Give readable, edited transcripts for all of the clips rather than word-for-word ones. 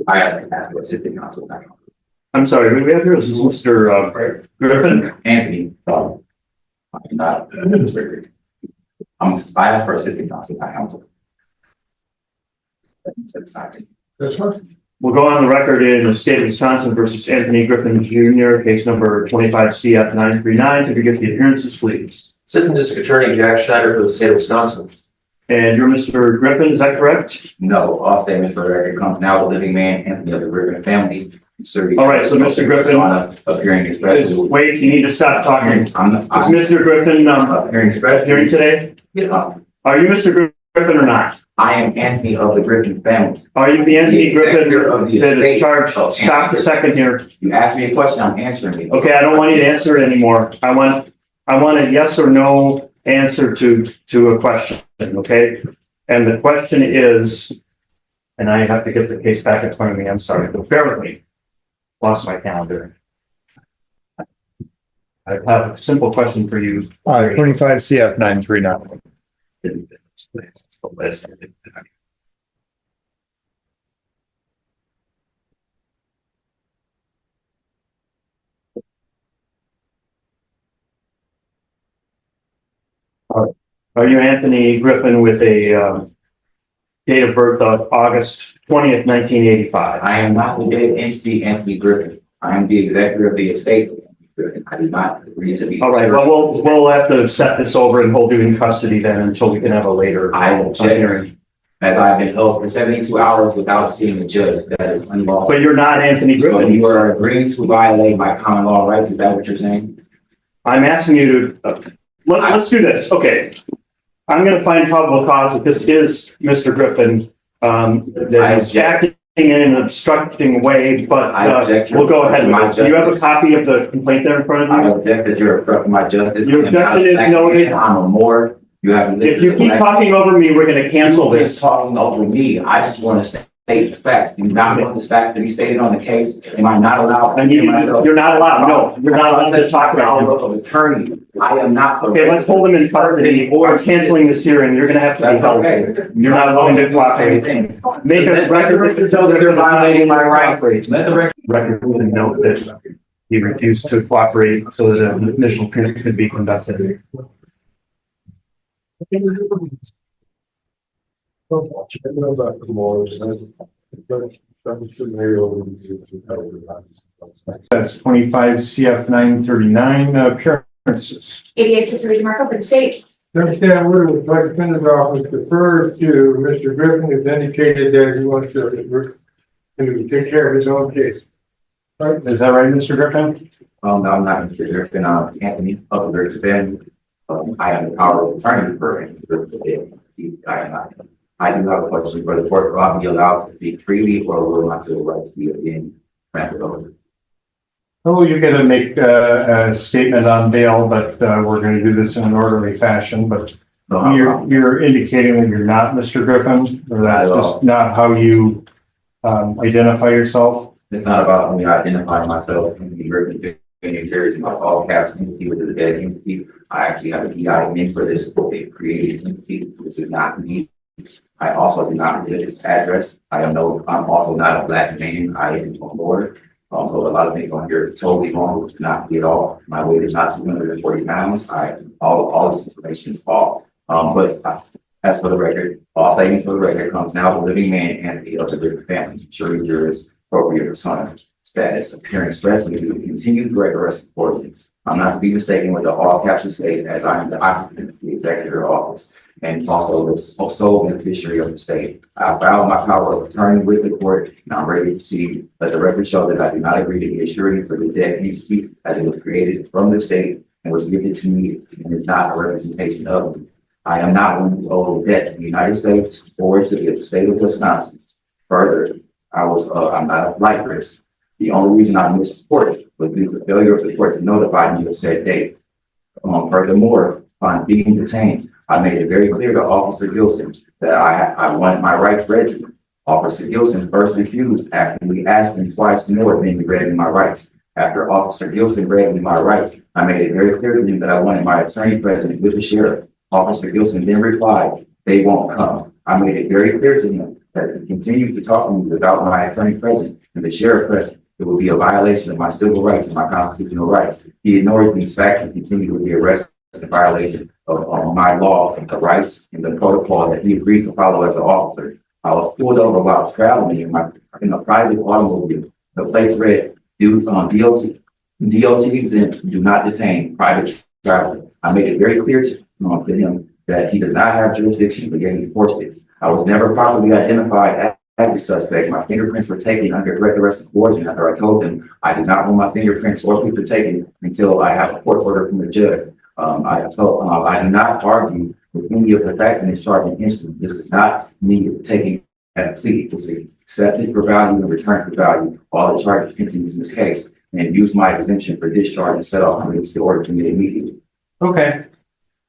I have to ask for assistant counsel. I'm sorry, who we have here? This is Mr. Griffin. Anthony. I'm not. I asked for assistant counsel, not counsel. That's right. We'll go on the record in the state of Wisconsin versus Anthony Griffin Jr., case number 25 CF 939. Could you get the appearances, please? Assistant District Attorney Jack Schneider for the state of Wisconsin. And you're Mr. Griffin, is that correct? No, all statements for the record comes now the living man, Anthony of the Griffin family. All right, so Mr. Griffin, appearing expressly. wait, you need to stop talking. Is I'm Mr. Griffin appearing expressly. hearing today? Are you Mr. Griffin or not? I am Anthony of the Griffin family. Are you the Anthony The Griffin executor of the that is estate charged? of Stop a Anthony. second here. You asked me a question, I'm answering it. Okay, I don't want you to answer it anymore. I want a yes or no answer to a question, okay? And the question is, and I have to get the case back in front of me, I'm sorry, but bear with me. Lost my calendar. I have a simple question for you. 25 CF 939. Are you Anthony Griffin with a date of birth of August 20th, 1985? I am not the dead entity, Anthony Griffin. I am the executor of the estate. I do not agree to be. All right, well, we'll have to set this over and hold you in custody then until we can have a later. I will check, as I've been held for 72 hours without seeing a judge. That is unlawful. But you're not Anthony So Griffin. you are agreeing to violate my common law rights. Is that what you're saying? I'm asking you to, let's do this. Okay. I'm going to find probable cause that this is Mr. Griffin, that is acting in an obstructing way, but we'll go ahead with it. Do you have a copy of the complaint there in front of I you? object that you're obstructing my justice. Your objection is noted. I'm a more. You have. If you keep talking over me, we're going to cancel this. Talking over me. I just want to state the facts. Do you not want the facts to be stated on the case? Am I not allowed? You're not allowed. No, you're not allowed to talk about it. Attorney. I am not. Okay, let's hold him in custody or canceling this hearing. You're going to have to be That's held. okay. You're not willing to cooperate. Make a record show that they're violating my rights. Let the record note that he refused to cooperate so that an initial hearing could be conducted. That's 25 CF 939 appearances. ADA Assistant Region Marco for the state. Understand where the Public Defender's Office defers to Mr. Griffin has indicated that he wants to take care of his own case. Right? Is that right, Mr. Griffin? I'm not Mr. Griffin. I'm Anthony of the Griffin family. I have the power of attorney for him. I do have a question for the court. Will I be allowed to speak freely, or will my civil rights be again granted over? Oh, you're going to make a statement on bail, but we're going to do this in an orderly fashion. But you're indicating that you're not Mr. Griffin, or that's just not how you identify yourself. It's not about me identifying myself in the Griffin New Jersey. My all caps entity with the dead entity. I actually have an EIN for this created entity. This is not me. I also do not live this address. I'm also not a black man. I am on board. So a lot of things on here are totally wrong, which not at all. My weight is not 240 pounds. All this information is false. But as for the record, all statements for the record comes now the living man and the other Griffin family. Sure, there is appropriate son status appearing expressly to continue to arrest accordingly. I'm not to be mistaken with the all caps estate, as I am the occupant of the executive office and also the sole beneficiary of the state. I filed my power of attorney with the court, and I'm ready to proceed. Let the record show that I do not agree to be a surety for the dead entity as it was created from the state and was given to me, and is not a representation of me. I am not one who owes a debt to the United States or to the state of Wisconsin. Further, I'm not a flight risk. The only reason I missed support was due to the failure of the court to notify me of said date. Furthermore, upon being detained, I made it very clear to Officer Gilson that I wanted my rights read to me. Officer Gilson first refused after we asked him twice more than he read me my rights. After Officer Gilson read me my rights, I made it very clear to him that I wanted my attorney present with the sheriff. Officer Gilson then replied, "They won't come." I made it very clear to him that if he continued to talk to me without my attorney present and the sheriff present, it would be a violation of my civil rights and my constitutional rights. He ignored these facts and continued with the arrest in violation of my law and the rights and the protocol that he agreed to follow as an officer. I was pulled over while traveling in a private automobile. The plates read, DOT exempt, do not detain private travel. I made it very clear to him that he does not have jurisdiction, but yet he forced it. I was never properly identified as a suspect. My fingerprints were taken under direct arrest and coercion after I told them I did not want my fingerprints or people taken until I have a court order from the judge. I do not argue with any of the facts in this charging incident. This is not me taking a plea. This is accepted for value and returned for value. All the charges contained in this case, and use my exemption for discharge and set off and release the order to me immediately. Okay.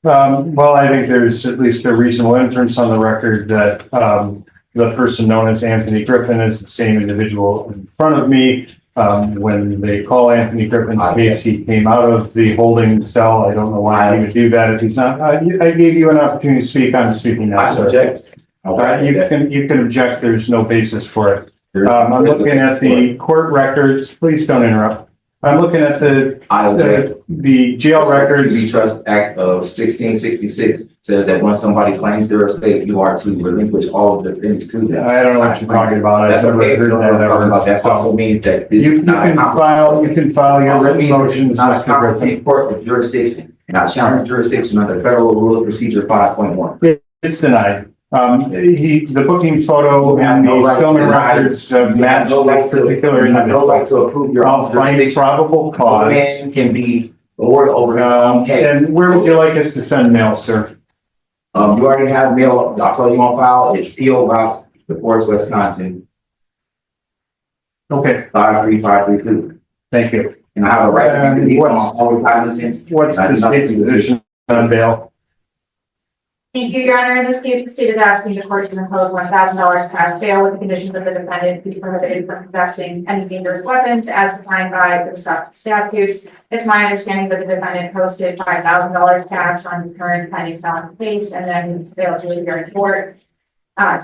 Well, I think there's at least a reasonable inference on the record that the person known as Anthony Griffin is the same individual in front of me. When they call Anthony Griffin's case, he came out of the holding cell. I don't know why he would do that if he's not. I gave you an opportunity to speak. I'm speaking now, sir. You can object. There's no basis for it. I'm looking at the court records. Please don't interrupt. I'm looking at the jail records. The Trust Act of 1666 says that when somebody claims their estate, you are to relinquish all of the things to them. I don't know what you're talking about. That's okay. That also means that this is not you can file your written motions, not a Mr. Griffin. competent court with jurisdiction, and I challenge jurisdiction under Federal Rule of Procedure 5.1. It's denied. The booking photo and the filming records match this particular individual. I'll find probable cause. Man can be awarded over his own case. And where would you like us to send mail, sir? You already have mail. I told you on file. It's P.O. Box, DeForest, Wisconsin, Okay, 53532. thank you. And I have a right to be on all recognizance. What's the state's position on bail? Thank you, Your Honor. In this case, the state is asking the court to impose $1,000 cash bail with the condition that the defendant be prohibited from possessing any dangerous weapons as defined by the respective statutes. It's my understanding that the defendant posted $5,000 cash on his current pending felony case and then failed to appear in court.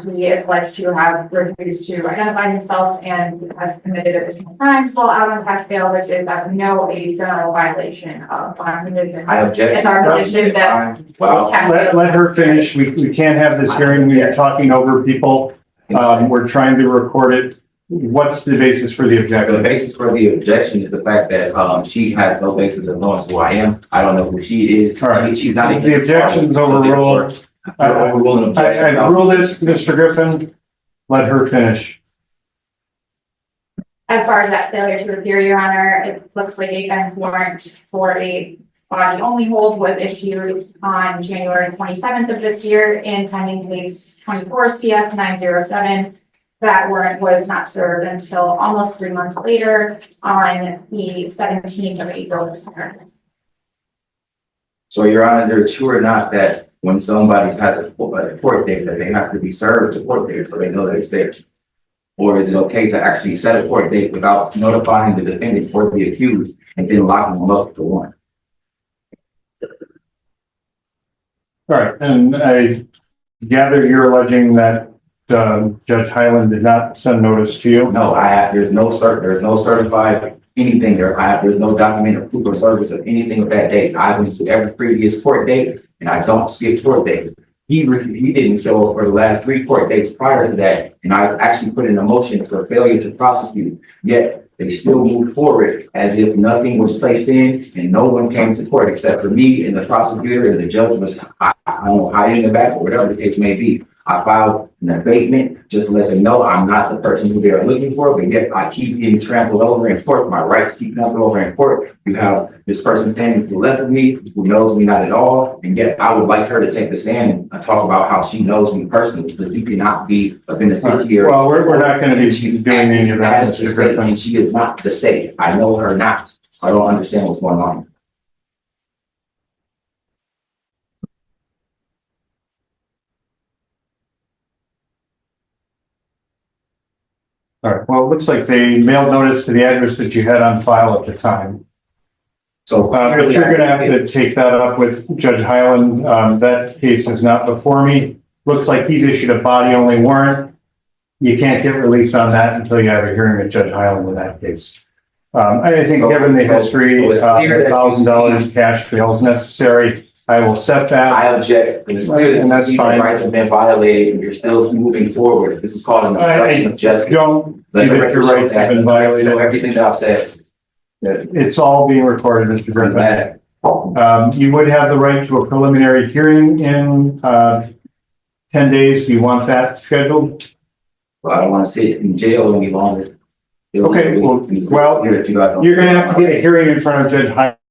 He is alleged to have refused to identify himself and has committed additional crimes while out on cash bail, which is, as we know, a general violation of bond conditions. I object. It's our position that Let her finish. We can't have this hearing. We are talking over people. We're trying to record it. What's the basis for the The objection? basis for the objection is the fact that she has no basis of knowing who I am. I don't know who she is. All right. She's not even. The objection's overruled. I ruled it, Mr. Griffin. Let her finish. As far as that failure to appear, Your Honor, it looks like a bench warrant for a body only hold was issued on January 27th of this year in pending case 24 CF 907. That warrant was not served until almost 3 months later on the 17th of April this year. So, Your Honor, they're sure or not that when somebody has a court date that they have to be served a court date so they know that it's there? Or is it okay to actually set a court date without notifying the defendant or the accused and then locking them up for warrant? All right, and I gather you're alleging that Judge Highland did not send notice to you? No, there's no certified anything there. There's no document or proof of service of anything of that date. I went to every previous court date and I don't skip court date. He didn't show up for the last 3 court dates prior to that. And I actually put in a motion for failure to prosecute, yet they still moved forward as if nothing was placed in and no one came to court except for me and the prosecutor, and the judge was, I don't know, hiding in the back or whatever the case may be. I filed an abatement just to let them know I'm not the person who they're looking for, but yet I keep getting trampled over in court. My rights keep trampled over in court. You have this person standing to the left of me who knows me not at all, and yet I would like her to take the stand and talk about how she knows me personally, because you cannot be a beneficiary. Well, we're not going to be doing any of that, Mr. Griffin. And she is not the state. I know her not. So I don't understand what's going on. All right, well, it looks like they mailed notice to the address that you had on file at the time. So But you're going to have to take that up with Judge Highland. That case is not before me. Looks like he's issued a body only warrant. you can't get released on that until you have a hearing with Judge Highland in that case. I think given the history, So it's clear that you $1,000 cash bail is necessary. I will set that. I object, and it's clear And that that's the fine. rights have been violated, and you're still moving forward. This is called an obstruction of justice. Don't Let think the that record your show rights have that. been Know violated. everything that I've said. It's all being recorded, Mr. Griffin. Matter. You would have the right to a preliminary hearing in 10 days. Do you want that scheduled? Well, I don't want to sit in jail any longer. Okay, well, you're gonna have to get a hearing in front of Judge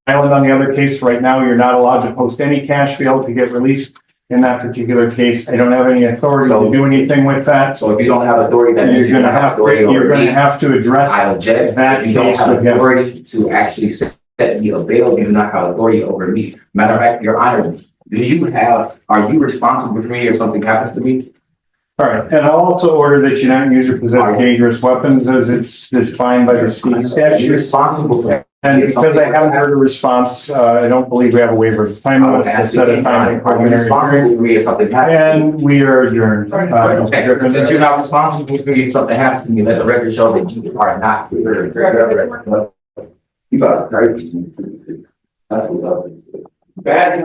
Highland on the other case. Right now, you're not allowed to post any cash bail to get released in that particular case. I don't have any authority to do anything with that. So if you don't have authority, that means You're you don't gonna have have authority to, over you're gonna me. have to address I object. that If you don't case have with him. authority to actually set me a bail, you do not have authority over me. Matter of fact, Your Honor, are you responsible for me if something happens to me? All right, and I'll also order that you not use or possess dangerous weapons as it's defined by the state Are you statute. responsible for that? And because I haven't heard a response, I don't believe we have a waiver of time limits to set a time for Are you preliminary responsible hearing. for me if something happens? And we are adjourned. Mr. Okay, Griffin. since you're not responsible for me if something happens to me, let the record show that you are not. You are crazy. That's what bad.